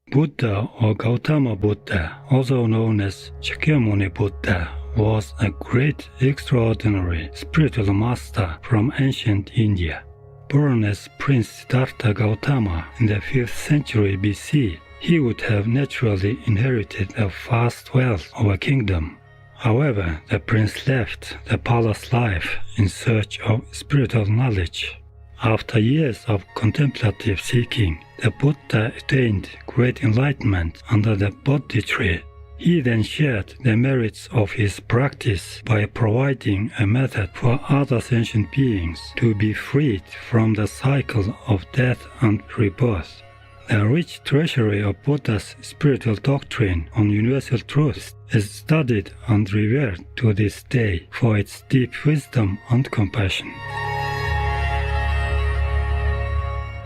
Buddha or Gautama Buddha, also known as Shakyamuni Buddha, was a great, extraordinary spiritual master from ancient India. Born as Prince Siddhartha Gautama in the 5th century BC, he would have naturally inherited the vast wealth of a kingdom. However, the prince left the palace life in search of spiritual knowledge. After years of contemplative seeking, the Buddha attained great enlightenment under the Bodhi tree. He then shared the merits of his practice by providing a method for other sentient beings to be freed from the cycle of death and rebirth. The rich treasury of Buddha's spiritual doctrine on universal truths is studied and revered to this day for its deep wisdom and compassion.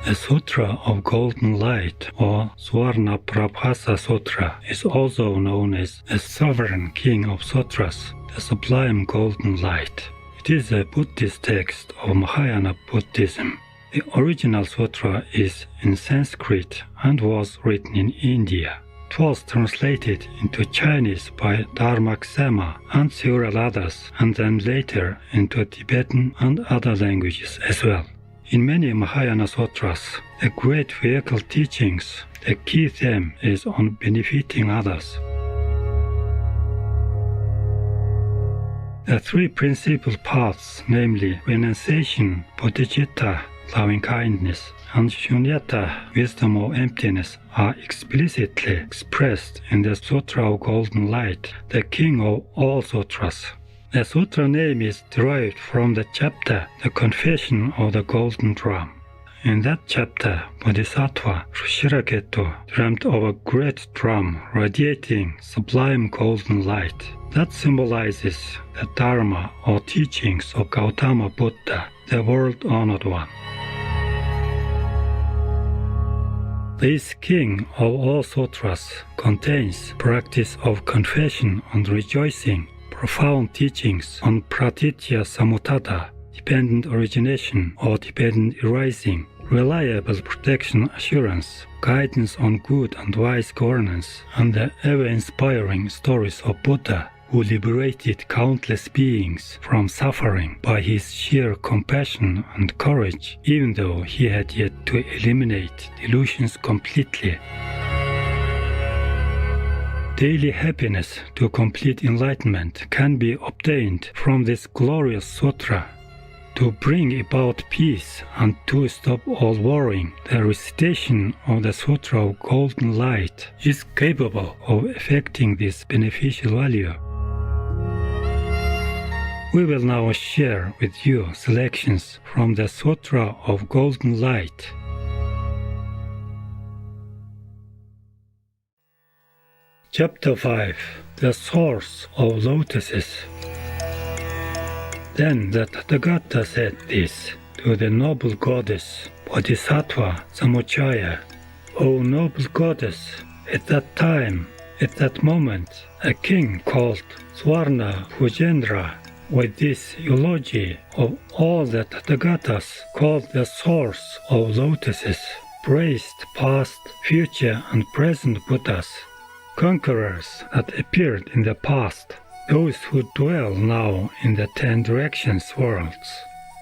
The Sutra of Golden Light, or Swarna Prabhasa Sutra, is also known as a sovereign king of sutras, the sublime golden light. It is a Buddhist text of Mahayana Buddhism. The original sutra is in Sanskrit and was written in India. It was translated into Chinese by Dharmaksema and several others, and then later into Tibetan and other languages as well. In many Mahayana sutras, the great vehicle teachings, the key theme is on benefiting others. The three principal paths, namely renunciation, bodhicitta, loving-kindness, and shunyata, wisdom of emptiness, are explicitly expressed in the Sutra of Golden Light, the king of all sutras. The sutra name is derived from the chapter The Confession of the Golden Drum. In that chapter, Bodhisattva Rushiraketu dreamt of a great drum radiating sublime golden light that symbolizes the Dharma or teachings of Gautama Buddha, the world-honored one. This king of all sutras contains practice of confession and rejoicing, profound teachings on pratitya samuttada, dependent origination or dependent arising, reliable protection assurance, guidance on good and wise governance, and the ever-inspiring stories of Buddha, who liberated countless beings from suffering by his sheer compassion and courage, even though he had yet to eliminate delusions completely. Daily happiness to complete enlightenment can be obtained from this glorious sutra. To bring about peace and to stop all worrying, the recitation of the Sutra of Golden Light is capable of effecting this beneficial value. We will now share with you selections from the Sutra of Golden Light. Chapter 5. The Source of Lotuses. Then the Tathagata said this to the noble goddess Bodhisattva Samuchaya. O noble goddess, at that time, at that moment, a king called Swarna Bhujendra, with this eulogy of all the Tathagatas called the source of lotuses, praised past, future and present Buddhas, conquerors that appeared in the past, those who dwell now in the 10 directions worlds.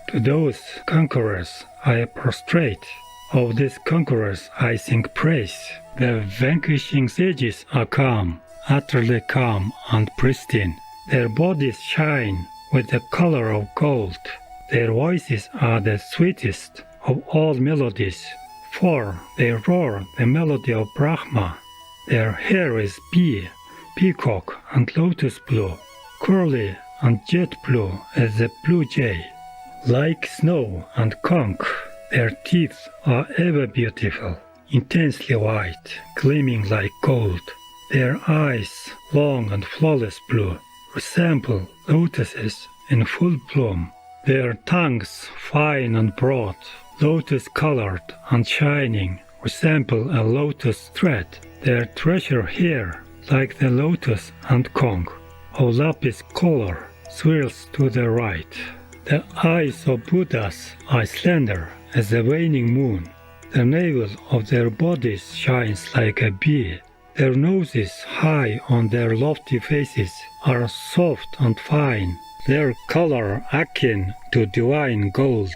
To those conquerors I prostrate. Of these conquerors I sing praise. The vanquishing sages are calm, utterly calm and pristine. Their bodies shine with the color of gold. Their voices are the sweetest of all melodies, for they roar the melody of Brahma. Their hair is bee, peacock and lotus blue, curly and jet blue as the blue jay. Like snow and conch, their teeth are ever beautiful, intensely white, gleaming like gold. Their eyes, long and flawless blue, resemble lotuses in full bloom. Their tongues, fine and broad, lotus-colored and shining, resemble a lotus thread. Their treasure hair, like the lotus and conch, of lapis color, swirls to the right. The eyes of Buddhas are slender as the waning moon. The navel of their bodies shines like a bee. Their noses, high on their lofty faces, are soft and fine, their color akin to divine gold.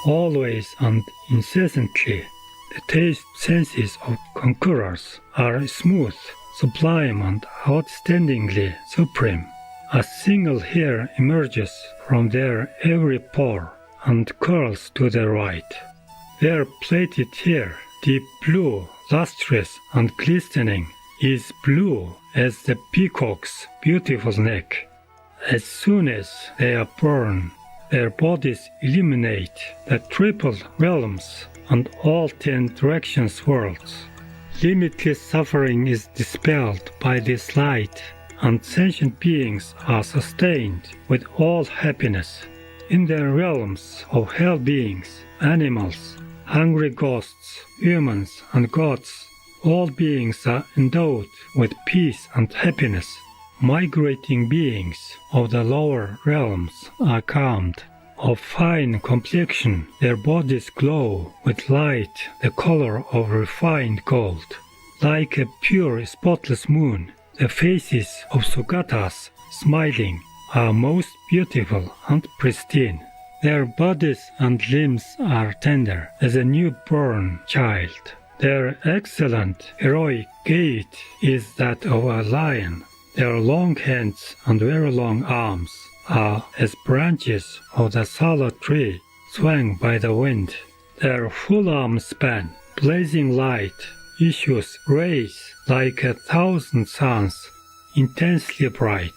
Always and incessantly, the taste senses of conquerors are smooth, sublime, and outstandingly supreme. A single hair emerges from their every pore and curls to the right. Their plaited hair, deep blue, lustrous, and glistening, is blue as the peacock's beautiful neck. As soon as they are born, their bodies illuminate the triple realms and all 10 directions worlds. Limitless suffering is dispelled by this light, and sentient beings are sustained with all happiness. In the realms of hell beings, animals, hungry ghosts, humans, and gods, all beings are endowed with peace and happiness. Migrating beings of the lower realms are calmed. Of fine complexion, their bodies glow with light the color of refined gold. Like a pure, spotless moon, the faces of Sugatas, smiling, are most beautiful and pristine. Their bodies and limbs are tender as a newborn child. Their excellent, heroic gait is that of a lion. Their long hands and very long arms are as branches of the solid tree swung by the wind. Their full arm span, blazing light, issues rays like 1,000 suns, intensely bright.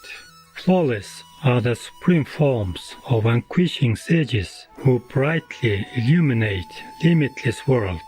Flawless are the supreme forms of vanquishing sages who brightly illuminate limitless worlds.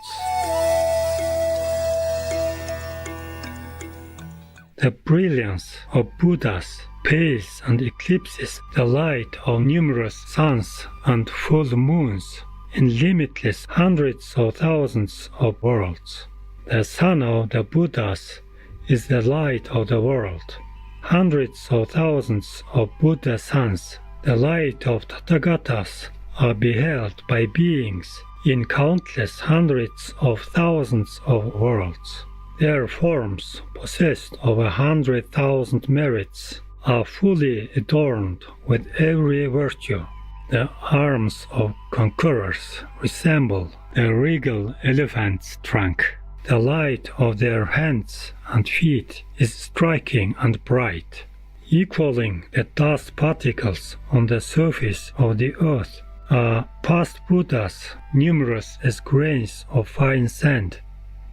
The brilliance of Buddhas pales and eclipses the light of numerous suns and full moons in limitless hundreds of thousands of worlds. The sun of the Buddhas is the light of the world. Hundreds of thousands of Buddha suns, the light of Tathagatas, are beheld by beings in countless hundreds of thousands of worlds. Their forms, possessed of 100,000 merits, are fully adorned with every virtue. The arms of conquerors resemble a regal elephant's trunk. The light of their hands and feet is striking and bright, equaling the dust particles on the surface of the earth. Are past Buddhas numerous as grains of fine sand.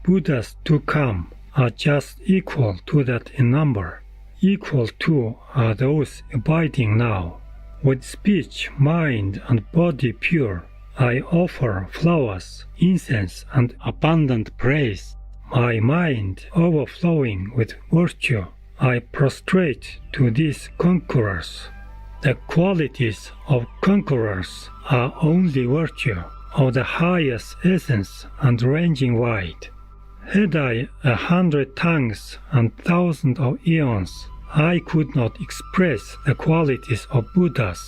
Buddhas to come are just equal to that in number. Equal to are those abiding now. With speech, mind, and body pure, I offer flowers, incense, and abundant praise. My mind overflowing with virtue, I prostrate to these conquerors. The qualities of conquerors are only virtue, of the highest essence and ranging wide. Had I 100 tongues and thousands of eons, I could not express the qualities of Buddhas.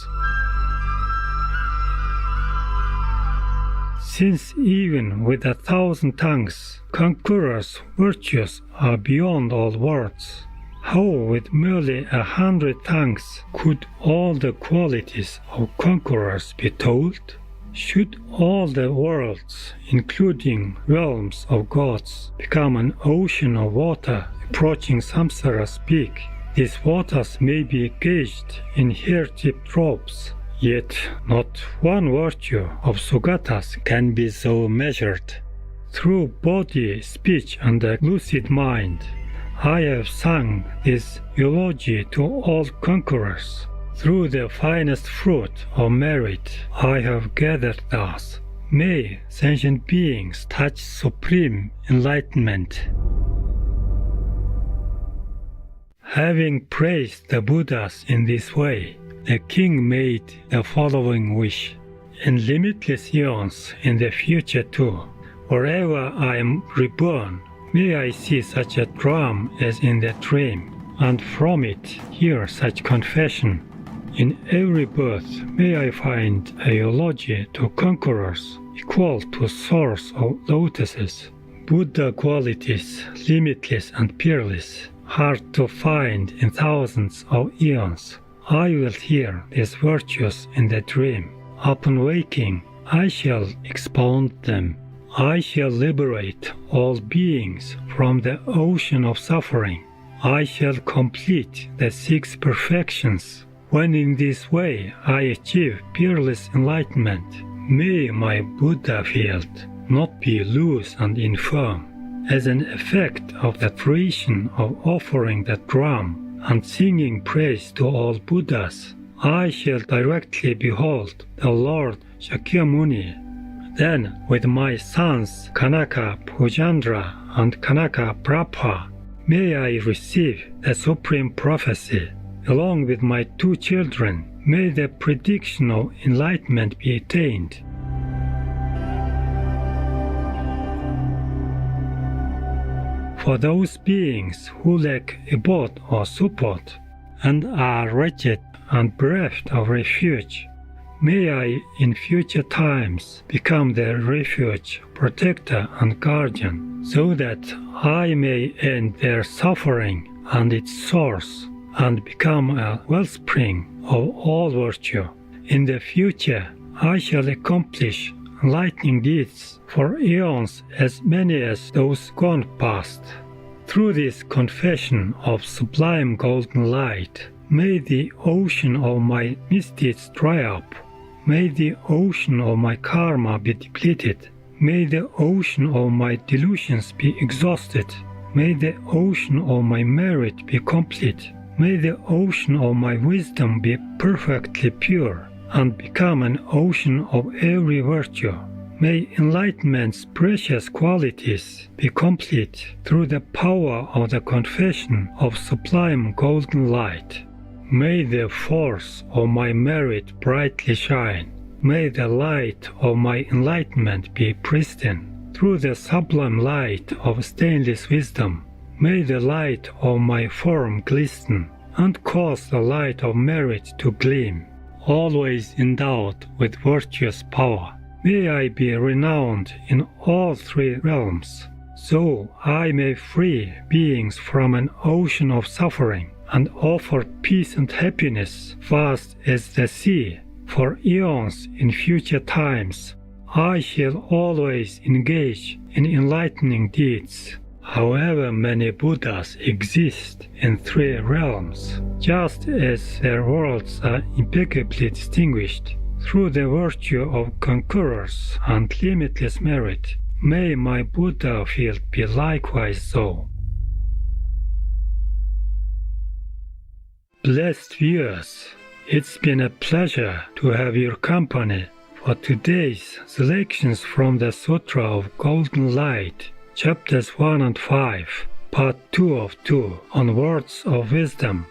Since even with 1,000 tongues, conquerors' virtues are beyond all words, how with merely 100 tongues could all the qualities of conquerors be told? Should all the worlds, including realms of gods, become an ocean of water approaching Samsara's peak, these waters may be gauged in hair-tip drops, yet not one virtue of Sugatas can be so measured. Through body, speech, and a lucid mind, I have sung this eulogy to all conquerors. Through the finest fruit of merit I have gathered thus. May sentient beings touch supreme enlightenment. Having praised the Buddhas in this way, the king made the following wish. In limitless eons in the future too, wherever I am reborn, may I see such a drum as in the dream, and from it hear such confession. In every birth may I find a eulogy to conquerors equal to source of lotuses. Buddha qualities, limitless and peerless, hard to find in thousands of eons. I will hear these virtues in the dream. Upon waking, I shall expound them. I shall liberate all beings from the ocean of suffering. I shall complete the 6 perfections. When in this way I achieve peerless enlightenment, may my Buddha field not be loose and infirm. As an effect of the fruition of offering the drum and singing praise to all Buddhas, I shall directly behold the Lord Shakyamuni. Then, with my sons Kanaka Pujandra and Kanaka Prabha, may I receive the supreme prophecy. Along with my 2 children, may the prediction of enlightenment be attained. For those beings who lack abode or support, and are wretched and bereft of refuge, may I in future times become their refuge, protector and guardian, so that I may end their suffering and its source, and become a wellspring of all virtue. In the future I shall accomplish enlightening deeds for eons as many as those gone past. Through this confession of sublime golden light, may the ocean of my misdeeds dry up. May the ocean of my karma be depleted. May the ocean of my delusions be exhausted. May the ocean of my merit be complete. May the ocean of my wisdom be perfectly pure and become an ocean of every virtue. May enlightenment's precious qualities be complete through the power of the confession of sublime golden light. May the force of my merit brightly shine. May the light of my enlightenment be pristine through the sublime light of stainless wisdom. May the light of my form glisten and cause the light of merit to gleam. Always endowed with virtuous power, may I be renowned in all 3 realms, so I may free beings from an ocean of suffering and offer peace and happiness vast as the sea. For eons in future times, I shall always engage in enlightening deeds. However many Buddhas exist in 3 realms, just as their worlds are impeccably distinguished through the virtue of conquerors and limitless merit, may my Buddha field be likewise so. Blessed viewers, it's been a pleasure to have your company for today's selections from the Sutra of Golden Light, Chapters 1 and 5, Part 2 of 2, on Words of Wisdom.